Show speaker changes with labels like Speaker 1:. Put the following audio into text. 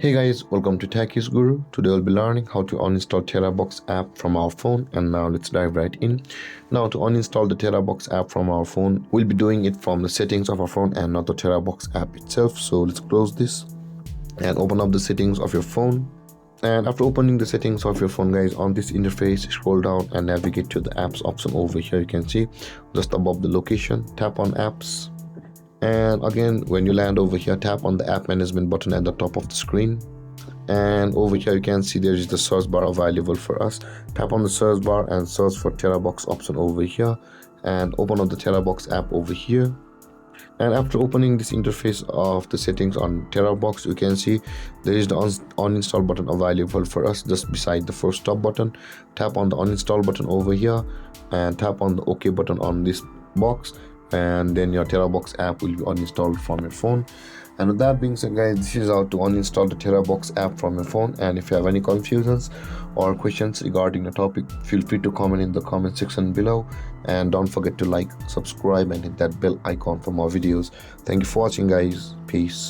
Speaker 1: Hey guys, welcome to TechiesGuru. Today we'll be learning how to uninstall Terabox app from our phone, and now let's dive right in. Now to uninstall the Terabox app from our phone, we'll be doing it from the settings of our phone and not the Terabox app itself. So let's close this and open up the settings of your phone. And after opening the settings of your phone, guys, on this interface, scroll down and navigate to the apps option over here. You can see just above the location, tap on apps. And again, when you land over here, tap on the app management button at the top of the screen, and over here you can see there is the search bar available for us. Tap on the search bar and search for Terabox option over here, and open up the Terabox app over here. And after opening this interface of the settings on Terabox, you can see there is the uninstall button available for us just beside the first stop button. Tap on the uninstall button over here and tap on the OK button on this box, and then your Terabox app will be uninstalled from your phone. And with that being said, guys, this is how to uninstall the Terabox app from your phone. And if you have any confusions or questions regarding the topic, feel free to comment in the comment section below, and don't forget to like, subscribe and hit that bell icon for more videos. Thank you for watching, guys. Peace.